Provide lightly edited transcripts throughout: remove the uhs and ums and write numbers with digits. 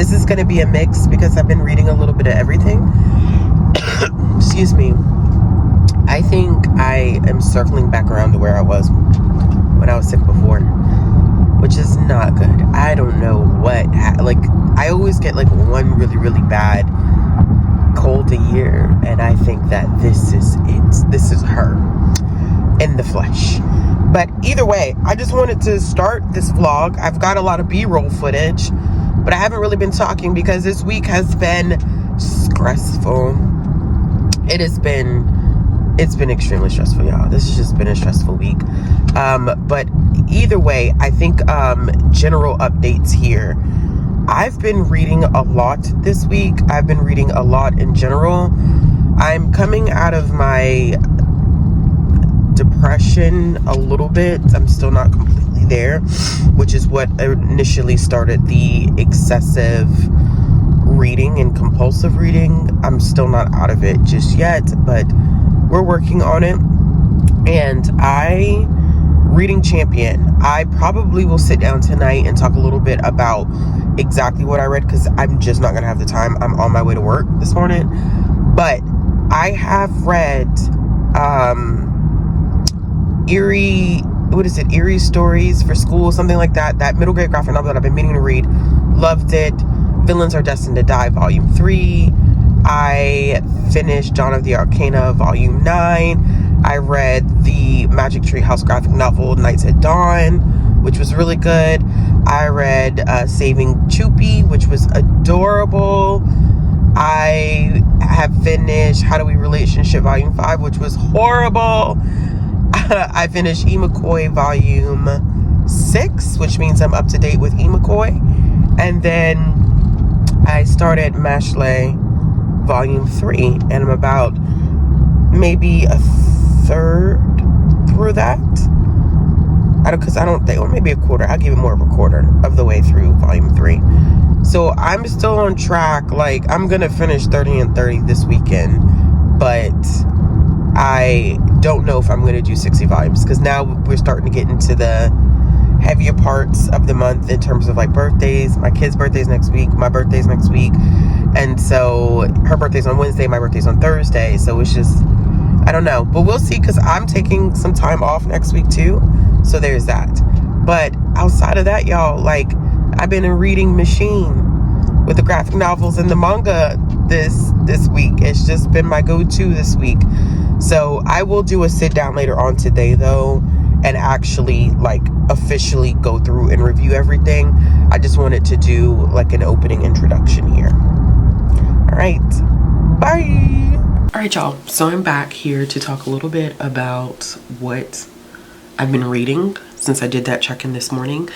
this is going to be a mix because I've been reading a little bit of everything. Excuse me. I think I am circling back around to where I was when I was sick before, which is not good. I don't know what, like, I always get like one really, really bad cold a year, and I think that this is it. This is her in the flesh. But either way, I just wanted to start this vlog. I've got a lot of B-roll footage, but I haven't really been talking because this week has been stressful. It's been extremely stressful, y'all. This has just been a stressful week. But either way, I think general updates here. I've been reading a lot this week. I've been reading a lot in general. I'm coming out of my depression a little bit. I'm still not completely there, which is what initially started the excessive reading and compulsive reading. I'm still not out of it just yet, but we're working on it. And reading champion, I probably will sit down tonight and talk a little bit about exactly what I read, because I'm just not gonna have the time. I'm on my way to work this morning. But I have read Eerie Stories for School, something like that middle grade graphic novel that I've been meaning to read. Loved it. Villains Are Destined to Die Volume 3. I finished Dawn of the Arcana Volume 9. I read the Magic Tree House graphic novel Nights at Dawn, which was really good. I read Saving Choopy, which was adorable. I have finished How Do We Relationship Volume 5, which was horrible. I finished E. McCoy Volume 6, which means I'm up to date with E. McCoy. And then I started Mashley Volume 3, and I'm about maybe a third through that. Or maybe a quarter. I'll give it more of a quarter of the way through Volume 3. So I'm still on track. Like, I'm gonna finish 30 and 30 this weekend, but I don't know if I'm gonna do 60 volumes, because now we're starting to get into the heavier parts of the month in terms of like birthdays. My kid's birthday's next week, my birthday's next week, and so her birthday's on Wednesday, my birthday's on Thursday, so it's just, I don't know, but we'll see, because I'm taking some time off next week too, so there's that. But outside of that, y'all, like, I've been a reading machine with the graphic novels and the manga this week. It's just been my go-to this week. So I will do a sit down later on today though, and actually like officially go through and review everything. I just wanted to do like an opening introduction here. All right, bye. All right, y'all, so I'm back here to talk a little bit about what I've been reading since I did that check-in this morning.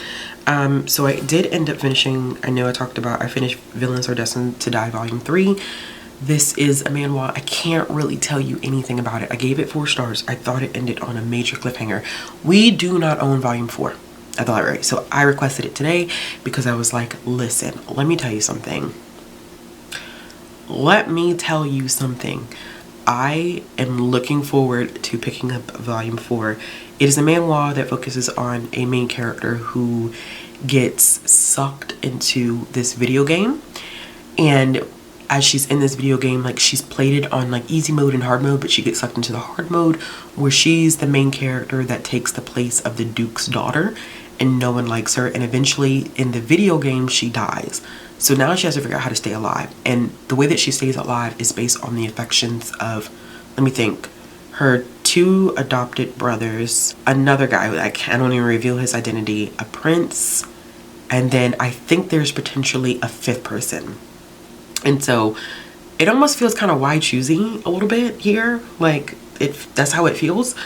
So I did end up finishing, I finished Villains Are Destined to Die Volume 3. This is a manhwa. I can't really tell you anything about it. I gave it 4 stars. I thought it ended on a major cliffhanger. We do not own Volume 4 at the library, so I requested it today because I was like, listen, let me tell you something. I am looking forward to picking up Volume 4. It is a manhwa that focuses on a main character who gets sucked into this video game, and as she's in this video game, like, she's played it on like easy mode and hard mode, but she gets sucked into the hard mode where she's the main character that takes the place of the Duke's daughter, and no one likes her, and eventually in the video game she dies. So now she has to figure out how to stay alive, and the way that she stays alive is based on the affections of, let me think, her 2 adopted brothers, another guy, I don't even reveal his identity, a prince, and then I think there's potentially a 5th person. And so it almost feels kind of why choosy a little bit here. Like, that's how it feels.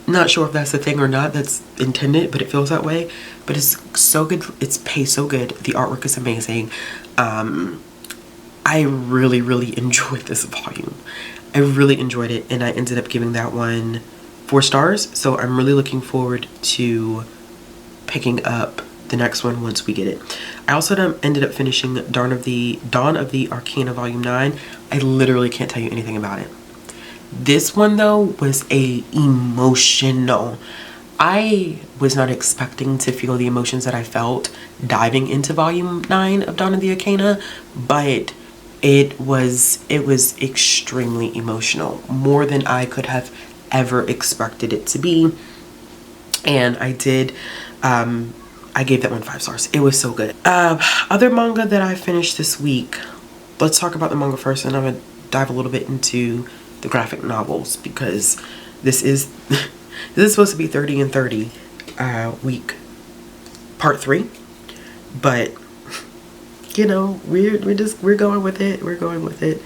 Not sure if that's the thing or not that's intended, but it feels that way. But it's so good. It's paced so good. The artwork is amazing. I really, really enjoyed this volume. I really enjoyed it, and I ended up giving that one 4 stars. So I'm really looking forward to picking up the next one once we get it. I also ended up finishing Dawn of the Arcana Volume 9. I literally can't tell you anything about it. This one though was emotional. I was not expecting to feel the emotions that I felt diving into volume 9 of Dawn of the Arcana, but it was extremely emotional, more than I could have ever expected it to be. And I did, I gave that one 5 stars. It was so good. Other manga that I finished this week, let's talk about the manga first, and I'm gonna dive a little bit into the graphic novels, because this is this is supposed to be 30 and 30 week part 3, but you know, we're going with it.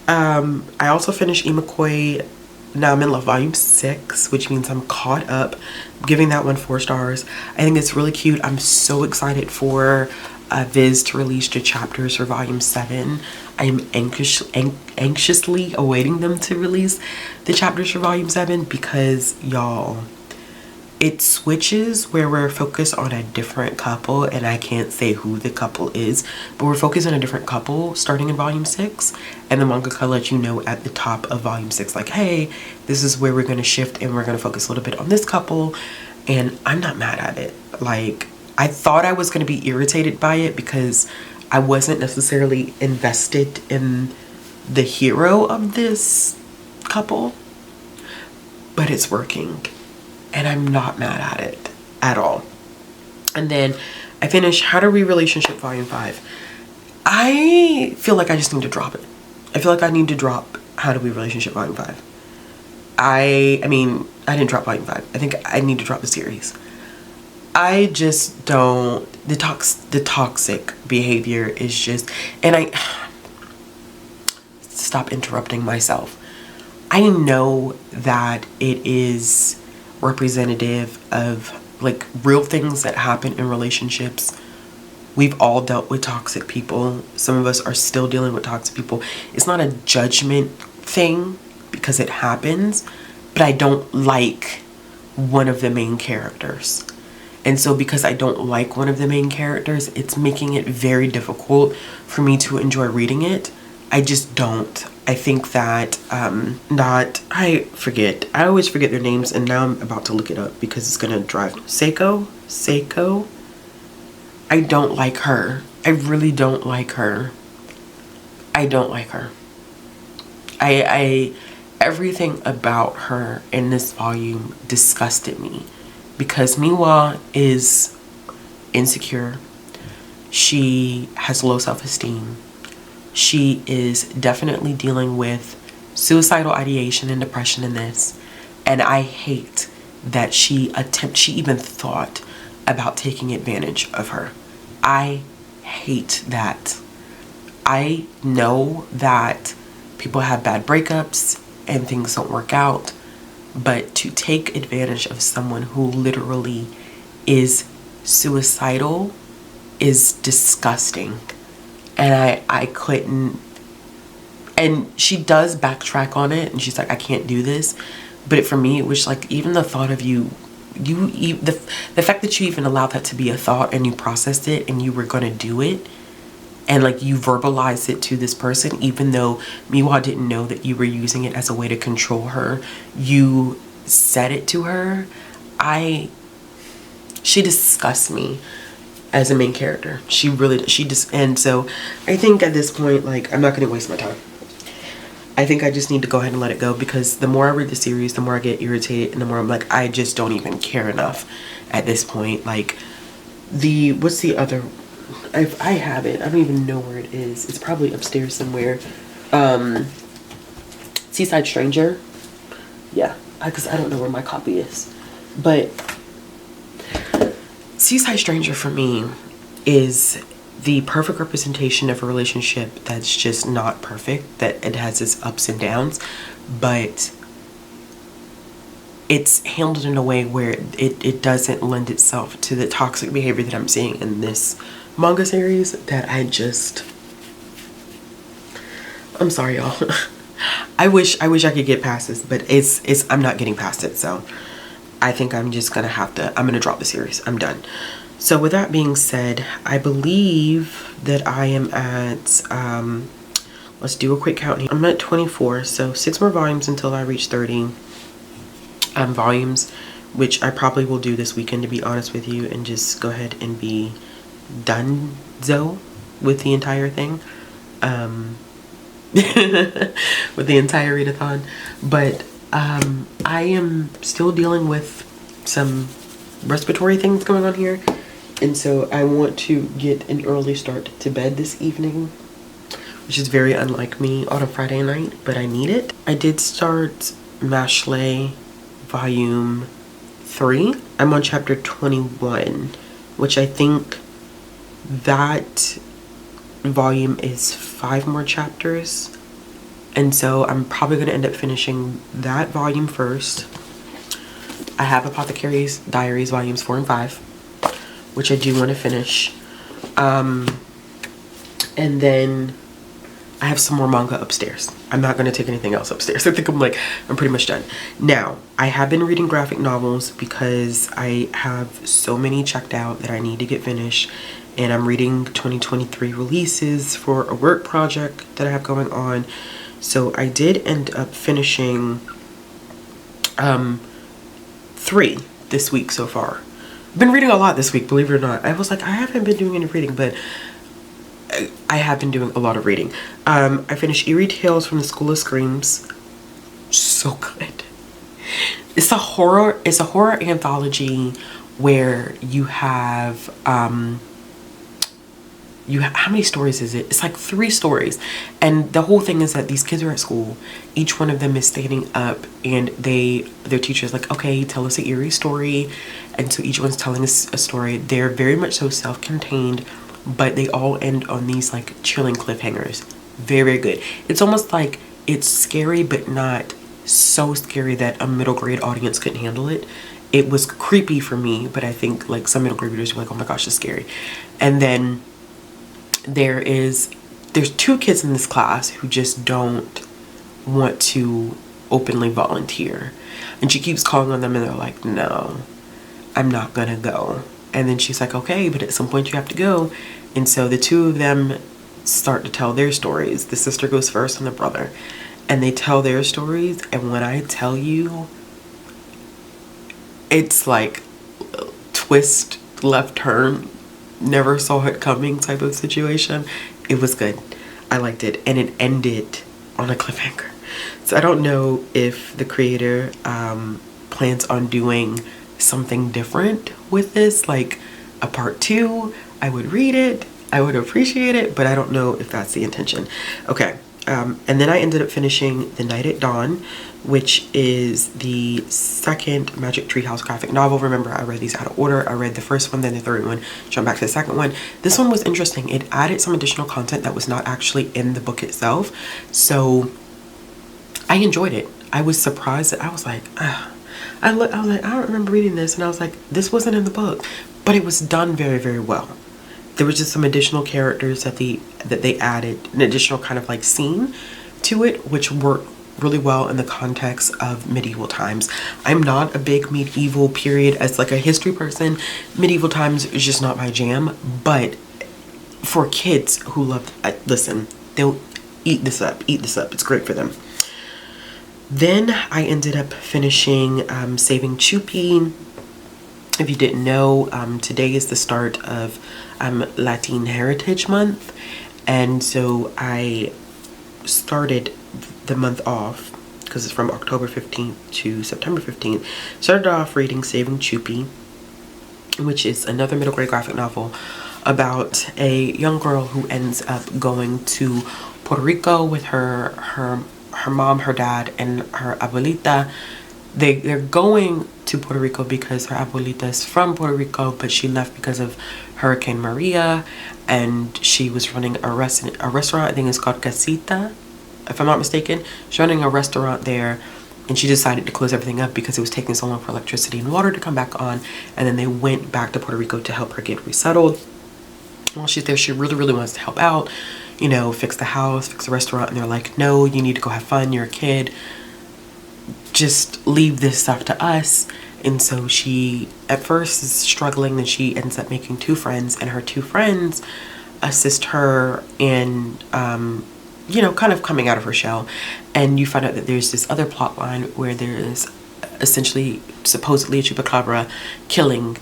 I also finished Imakoi Now I'm in Love volume 6, which means I'm caught up. I'm giving that one 4 stars. I think it's really cute. I'm so excited for Viz to release the chapters for volume 7. I am anxiously awaiting them to release the chapters for volume 7, because y'all, it switches where we're focused on a different couple, and I can't say who the couple is, but we're focused on a different couple starting in volume 6, and the mangaka lets you know at the top of volume 6, like, hey, this is where we're going to shift and we're going to focus a little bit on this couple. And I'm not mad at it. Like, I thought I was going to be irritated by it because I wasn't necessarily invested in the hero of this couple, but it's working. And I'm not mad at it at all. And then I finished How to Read Relationship Volume 5. I feel like I just need to drop it. I feel like I need to drop How to Read Relationship Volume 5. I mean, I didn't drop Volume 5. I think I need to drop the series. I just don't, the toxic behavior is just, and I, stop interrupting myself. I know that it is representative of like real things that happen in relationships. We've all dealt with toxic people. Some of us are still dealing with toxic people. It's not a judgment thing because it happens, but I don't like one of the main characters. And so because I don't like one of the main characters, it's making it very difficult for me to enjoy reading it. I just don't. I think that, I always forget their names, and now I'm about to look it up because it's gonna drive me. Seiko? I don't like her. I really don't like her. I don't like her. Everything about her in this volume disgusted me, because Miwa is insecure. She has low self-esteem. She is definitely dealing with suicidal ideation and depression in this. And I hate that she even thought about taking advantage of her. I hate that. I know that people have bad breakups and things don't work out, but to take advantage of someone who literally is suicidal is disgusting. And I couldn't, and she does backtrack on it, and she's like, I can't do this. But for me, it was like, even the thought of the fact that you even allowed that to be a thought, and you processed it, and you were gonna do it, and like you verbalized it to this person, even though Miwa didn't know that you were using it as a way to control her, you said it to her. She disgusts me as a main character. And so I think at this point, like, I'm not gonna waste my time. I think I just need to go ahead and let it go, because the more I read the series, the more I get irritated, and the more I'm like, I just don't even care enough at this point. Like, what's the other, I have it, I don't even know where it is. It's probably upstairs somewhere. Seaside Stranger. Yeah, because I don't know where my copy is. But Seaside Stranger for me is the perfect representation of a relationship that's just not perfect, that it has its ups and downs, but it's handled in a way where it doesn't lend itself to the toxic behavior that I'm seeing in this manga series, that I'm sorry, y'all. I wish I could get past this, but I'm not getting past it. So I think I'm just gonna I'm gonna drop the series. I'm done. So with that being said, I believe that I am at, let's do a quick count here. I'm at 24, so 6 more volumes until I reach 30 volumes, which I probably will do this weekend, to be honest with you, and just go ahead and be done-zo with the entire thing. With the entire readathon. But I am still dealing with some respiratory things going on here, and so I want to get an early start to bed this evening, which is very unlike me on a Friday night, but I need it. I did start Mashley volume 3. I'm on chapter 21, which I think that volume is 5 more chapters, and so I'm probably going to end up finishing that volume first. I have Apothecary's Diaries volumes 4 and 5, which I do want to finish, and then I have some more manga upstairs. I'm not going to take anything else upstairs. I think I'm pretty much done. Now, I have been reading graphic novels because I have so many checked out that I need to get finished. And I'm reading 2023 releases for a work project that I have going on. So I did end up finishing 3 this week so far. I've been reading a lot this week, believe it or not. I was like, I haven't been doing any reading, but I have been doing a lot of reading. I finished Eerie Tales from the School of Screams. So good. It's a horror anthology where you have how many stories is it? It's like 3 stories, and the whole thing is that these kids are at school. Each one of them is standing up, and their teacher's like, okay, tell us an eerie story, and so each one's telling us a story. They're very much so self-contained, but they all end on these like chilling cliffhangers. Very, very good. It's almost like it's scary, but not so scary that a middle grade audience couldn't handle it. It was creepy for me, but I think like some middle grade readers were like, oh my gosh, it's scary. And then there's 2 kids in this class who just don't want to openly volunteer, and she keeps calling on them, and they're like, no, I'm not gonna go. And then she's like, okay, but at some point you have to go. And so the 2 of them start to tell their stories. The sister goes first and the brother, and they tell their stories. And when I tell you, it's like twist, left turn, never saw it coming type of situation. It was good. I liked it, and it ended on a cliffhanger. So I don't know if the creator plans on doing something different with this, like a part 2. I would read it, I would appreciate it, but I don't know if that's the intention. Okay, and then I ended up finishing The Night at Dawn, which is the 2nd Magic Treehouse graphic novel. Remember, I read these out of order. I read the first one, then the third one, jumped back to the second one. This one was interesting. It added some additional content that was not actually in the book itself, so I enjoyed it. I was surprised that I was like, I was like, I don't remember reading this, and I was like, this wasn't in the book, but it was done very, very well. There was just some additional characters that they added, an additional kind of like scene to it, which worked really well in the context of medieval times. I'm not a big medieval period as like a history person. Medieval times is just not my jam, but for kids who love, listen, they'll eat this up. It's great for them. Then I ended up finishing Saving Chupi. If you didn't know, today is the start of Latin Heritage Month, and so I started the month off, because it's from October 15th to September 15th, started off reading Saving Chupi, which is another middle grade graphic novel about a young girl who ends up going to Puerto Rico with her mom, her dad, and her abuelita. They're going to Puerto Rico because her abuelita is from Puerto Rico, but she left because of Hurricane Maria, and she was running a restaurant, I think it's called Casita, if I'm not mistaken. She's running a restaurant there, and she decided to close everything up because it was taking so long for electricity and water to come back on, and then they went back to Puerto Rico to help her get resettled. While she's there, she really, really wants to help out, you know, fix the house, fix the restaurant, and they're like, no, you need to go have fun, you're a kid, just leave this stuff to us. And so she at first is struggling, then she ends up making 2 friends, and her 2 friends assist her in you know, kind of coming out of her shell. And you find out that there's this other plot line where there is essentially, supposedly a chupacabra killing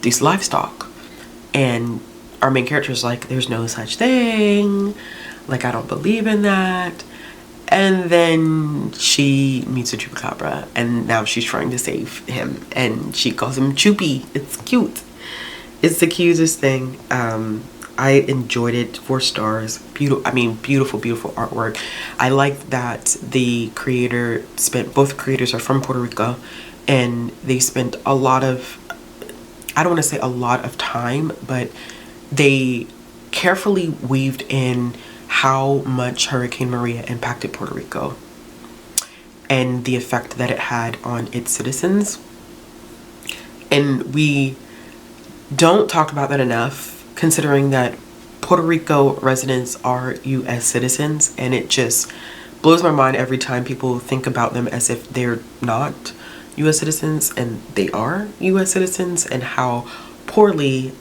these livestock. And our main character is like, there's no such thing. Like, I don't believe in that. And then she meets a chupacabra, and now she's trying to save him, and she calls him Chupi. It's cute. It's the cutest thing. I enjoyed it. 4 stars. Beautiful, beautiful artwork. I like that the creator both creators are from Puerto Rico, and they spent a lot of, I don't want to say a lot of time, but they carefully weaved in how much Hurricane Maria impacted Puerto Rico and the effect that it had on its citizens. And we don't talk about that enough, considering that Puerto Rico residents are US citizens, and it just blows my mind every time people think about them as if they're not US citizens, and they are US citizens, and how poorly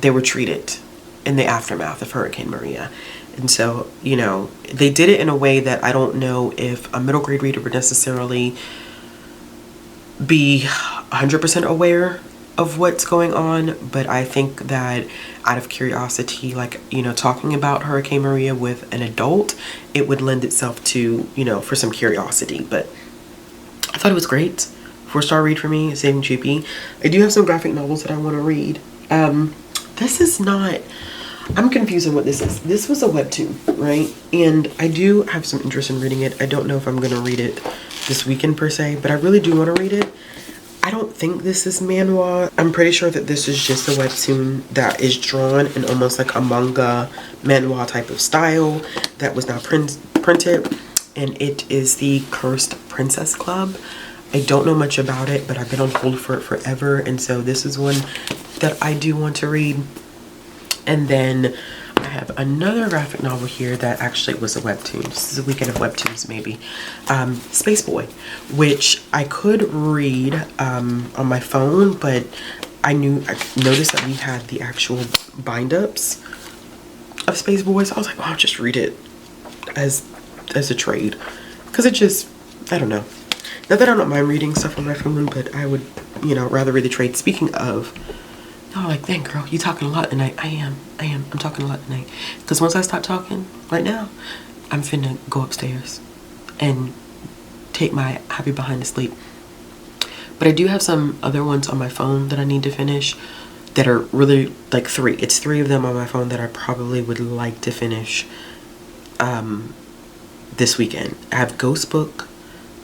they were treated in the aftermath of Hurricane Maria. And so, you know, they did it in a way that I don't know if a middle grade reader would necessarily be 100% aware of what's going on, but I think that out of curiosity, like, you know, talking about Hurricane Maria with an adult, it would lend itself to, you know, for some curiosity. But I thought it was great. 4-star read for me, Saving Chupi. I do have some graphic novels that I want to read. This is not, I'm confused on what this is. This was a webtoon, right? And I do have some interest in reading it. I don't know if I'm going to read it this weekend per se, but I really do want to read it. I don't think this is manhwa. I'm pretty sure that this is just a webtoon that is drawn in almost like a manga manhwa type of style that was now printed. And it is the Cursed Princess Club. I don't know much about it, but I've been on hold for it forever. And so this is one that I do want to read. And then I have another graphic novel here that actually was a webtoon. This is a weekend of webtoons, maybe. Space Boy, which I could read on my phone, but I noticed that we had the actual bind-ups of Space Boy, so I was like, oh, I'll just read it as a trade, because it just, I don't know. Not that I don't mind reading stuff on my phone, but I would, you know, rather read the trade. Speaking of, y'all like, dang girl, you talking a lot tonight. I'm talking a lot tonight. Because once I stop talking right now, I'm finna go upstairs and take my happy behind to sleep. But I do have some other ones on my phone that I need to finish that are really, like 3. It's 3 of them on my phone that I probably would like to finish this weekend. I have Ghost Book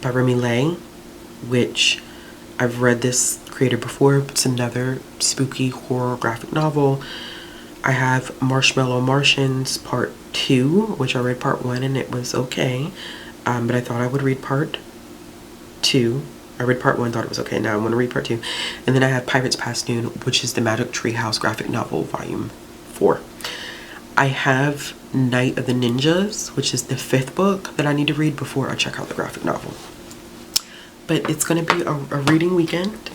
by Remy Lay, which I've read this creator before. It's another spooky horror graphic novel. I have Marshmallow Martians Part 2, which I read Part 1 and it was okay. But I thought I would read Part 2. I read Part 1, thought it was okay. Now I want to read Part 2. And then I have Pirates Past Noon, which is the Magic Treehouse graphic novel, Volume 4. I have Night of the Ninjas, which is the 5th book that I need to read before I check out the graphic novel. But it's going to be a reading weekend.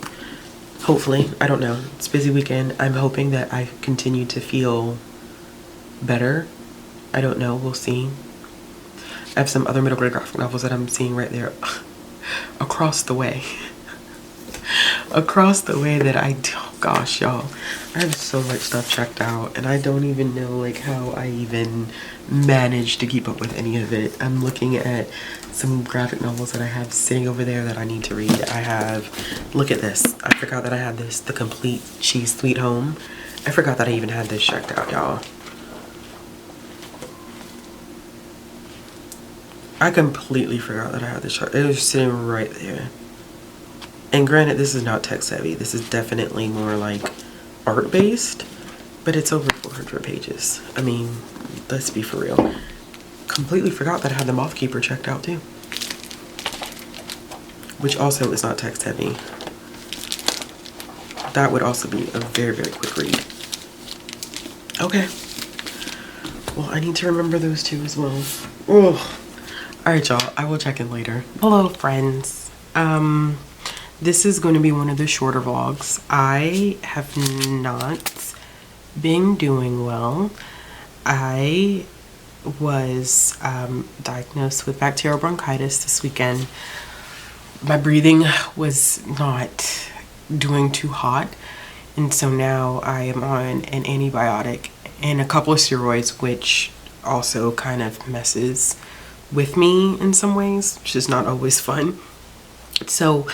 Hopefully. I don't know. It's a busy weekend. I'm hoping that I continue to feel better. I don't know. We'll see. I have some other middle grade graphic novels that I'm seeing right there across the way. Across the way that oh gosh, y'all. I have so much stuff checked out and I don't even know like how I even managed to keep up with any of it. I'm looking at some graphic novels that I have sitting over there that I need to read. I have, look at this. I forgot that I had this, The Complete Cheese Sweet Home. I forgot that I even had this checked out, y'all. I completely forgot that I had this checked. It was sitting right there. And granted, this is not text heavy. This is definitely more like art based, but it's over 400 pages. I mean, let's be for real. Completely forgot that I had the Moth Keeper checked out too, which also is not text heavy. That would also be a very, very quick read. Okay. Well, I need to remember those two as well. Oh. All right, y'all. I will check in later. Hello, friends. This is going to be one of the shorter vlogs. I have not been doing well. I was diagnosed with bacterial bronchitis this weekend. my breathing was not doing too hot, and so now I am on an antibiotic and a couple of steroids, which also kind of messes with me in some ways, which is not always fun. So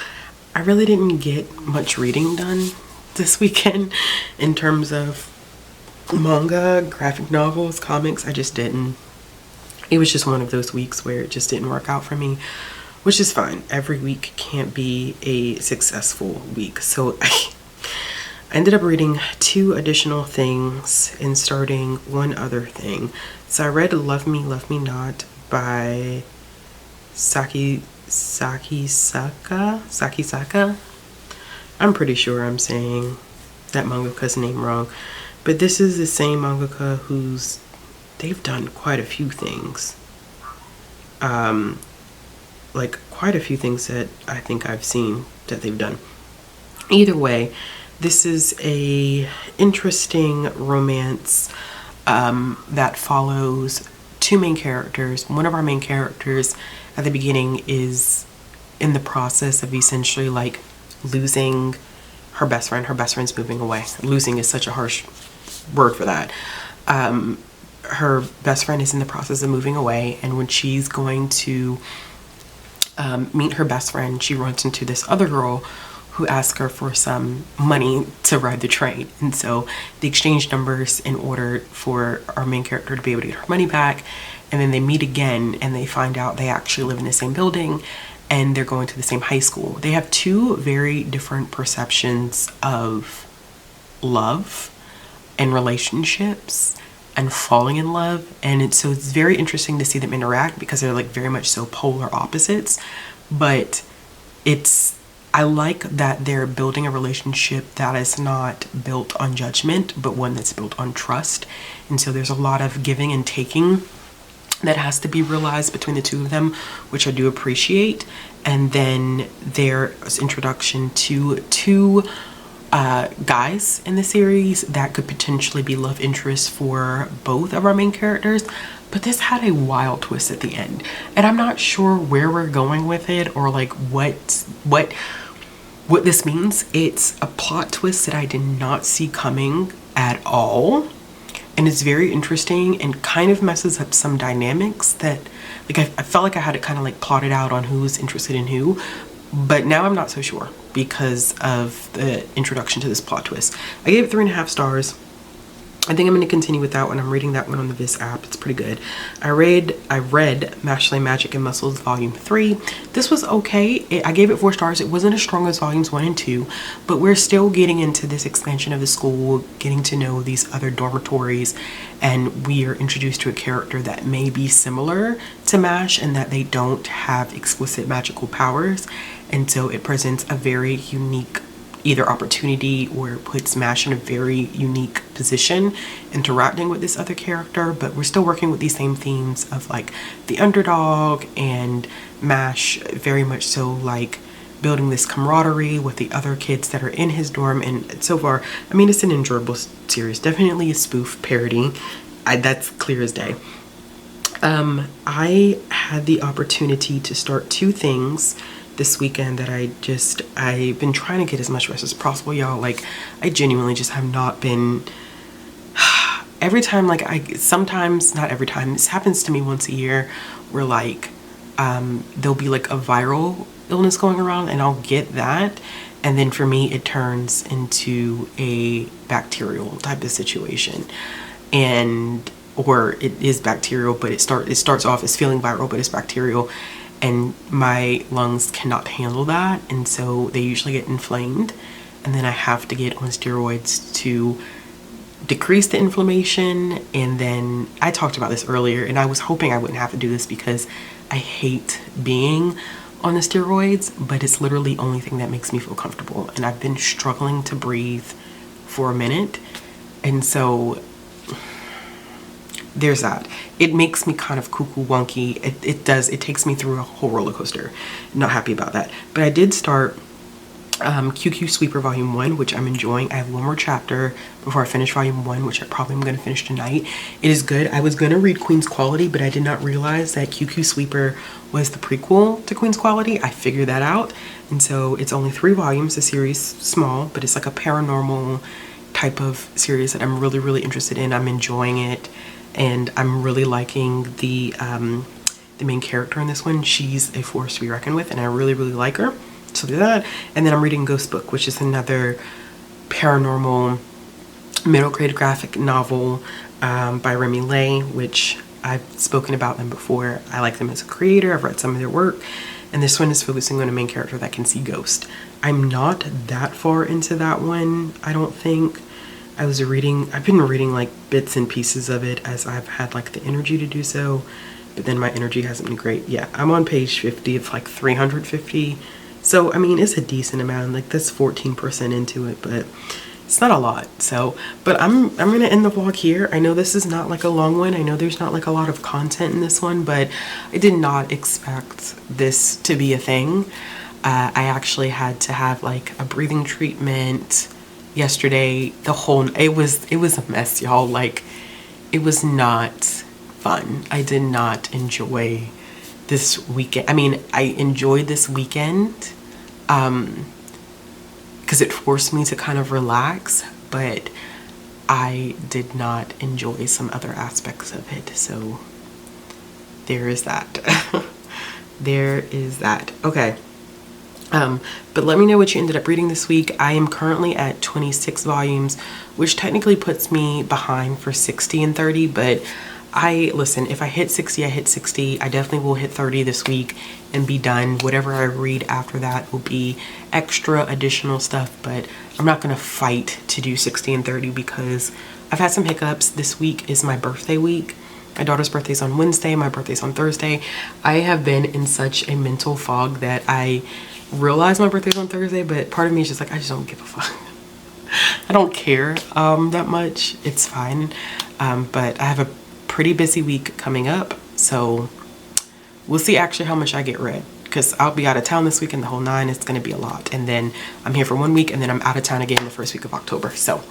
I really didn't get much reading done this weekend in terms of manga, graphic novels, comics. I just didn't. It was just one of those weeks where it just didn't work out for me, which is fine. Every week can't be a successful week. So I ended up reading 2 additional things and starting one other thing. So I read Love Me, Love Me Not by Saki Saka. I'm pretty sure I'm saying that mangaka's name wrong, but this is the same mangaka who's, they've done quite a few things. Like quite a few things that I think I've seen that they've done. Either way, this is a interesting romance that follows 2 main characters. One of our main characters at the beginning is in the process of essentially like losing her best friend. Her best friend's moving away. Losing is such a harsh word for that. Her best friend is in the process of moving away, and when she's going to meet her best friend, she runs into this other girl who asks her for some money to ride the train. And so they exchange numbers in order for our main character to be able to get her money back. And then they meet again and they find out they actually live in the same building and they're going to the same high school. They have 2 very different perceptions of love and relationships and falling in love. And so it's very interesting to see them interact because they're like very much so polar opposites. But I like that they're building a relationship that is not built on judgment, but one that's built on trust. And so there's a lot of giving and taking that has to be realized between the 2 of them, which I do appreciate. And then there's introduction to 2 guys in the series that could potentially be love interests for both of our main characters. But this had a wild twist at the end, and I'm not sure where we're going with it or like what this means. It's a plot twist that I did not see coming at all, and it's very interesting and kind of messes up some dynamics that like I felt like I had it kind of like plotted out on who's interested in who, but now I'm not so sure because of the introduction to this plot twist. I gave it 3.5 stars. I think I'm going to continue with that one. I'm reading that one on the Viz app. It's pretty good. I read Mashley Magic and Muscles Volume 3. This was okay. I gave it 4 stars. It wasn't as strong as Volumes 1 and 2, but we're still getting into this expansion of the school, getting to know these other dormitories, and we are introduced to a character that may be similar to MASH in that they don't have explicit magical powers, and so it presents a very unique either opportunity or puts MASH in a very unique position interacting with this other character. But we're still working with these same themes of like the underdog and MASH very much so like building this camaraderie with the other kids that are in his dorm. And so far, I mean, it's an enjoyable series, definitely a spoof parody. That's clear as day. I had the opportunity to start 2 things this weekend that I've been trying to get as much rest as possible, y'all. Like, I genuinely just have not been, every time, like, sometimes, not every time, this happens to me once a year, where like, there'll be like a viral illness going around and I'll get that. And then for me, it turns into a bacterial type of situation. Or it is bacterial, but it starts off as feeling viral, but it's bacterial. And my lungs cannot handle that, and so they usually get inflamed, and then I have to get on steroids to decrease the inflammation. And then I talked about this earlier, and I was hoping I wouldn't have to do this because I hate being on the steroids, but it's literally the only thing that makes me feel comfortable, and I've been struggling to breathe for a minute, and so there's that. It makes me kind of cuckoo wonky. It takes me through a whole roller coaster. Not happy about that. But I did start QQ Sweeper Volume 1, which I'm enjoying. I have one more chapter before I finish Volume 1, which I probably am going to finish tonight. It is good. I was going to read Queen's Quality, but I did not realize that QQ Sweeper was the prequel to Queen's Quality. I figured that out. And so it's only 3 volumes. The series small, but it's like a paranormal type of series that I'm really, really interested in. I'm enjoying it, and I'm really liking the main character in this one. She's a force to be reckoned with, and I really, really like her. So do that. And then I'm reading Ghost Book, which is another paranormal middle grade graphic novel by Remy Lay, which I've spoken about them before. I like them as a creator. I've read some of their work, and this one is focusing on a main character that can see ghosts. I'm not that far into that one, I don't think. I've been reading like bits and pieces of it as I've had like the energy to do so, but then my energy hasn't been great. Yeah, I'm on page 50 of like 350. So, I mean, it's a decent amount, like that's 14% into it, but it's not a lot. So, but I'm going to end the vlog here. I know this is not like a long one. I know there's not like a lot of content in this one, but I did not expect this to be a thing. I actually had to have like a breathing treatment yesterday. It was a mess, y'all. Like, it was not fun. I did not enjoy this weekend. I mean, I enjoyed this weekend because it forced me to kind of relax, but I did not enjoy some other aspects of it. So there is that. There is that. Okay. But let me know what you ended up reading this week. I am currently at 26 volumes, which technically puts me behind for 60 and 30, but listen, if I hit 60, I hit 60. I definitely will hit 30 this week and be done. Whatever I read after that will be extra additional stuff, but I'm not going to fight to do 60 and 30 because I've had some hiccups. This week is my birthday week. My daughter's birthday's on Wednesday. My birthday's on Thursday. I have been in such a mental fog that I realize my birthday's on Thursday, but part of me is just like, I just don't give a fuck. I don't care that much. It's fine. But I have a pretty busy week coming up, so we'll see actually how much I get read, because I'll be out of town this week and the whole 9. It's going to be a lot, and then I'm here for 1 week, and then I'm out of town again the first week of October. So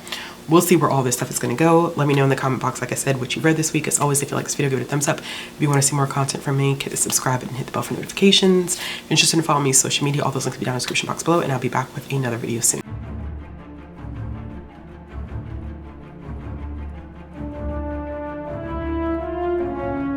we'll see where all this stuff is going to go. Let me know in the comment box, like I said, what you read this week. As always, if you like this video, give it a thumbs up. If you want to see more content from me, hit the subscribe and hit the bell for notifications. If you're interested in following me on social media, all those links will be down in the description box below, and I'll be back with another video soon.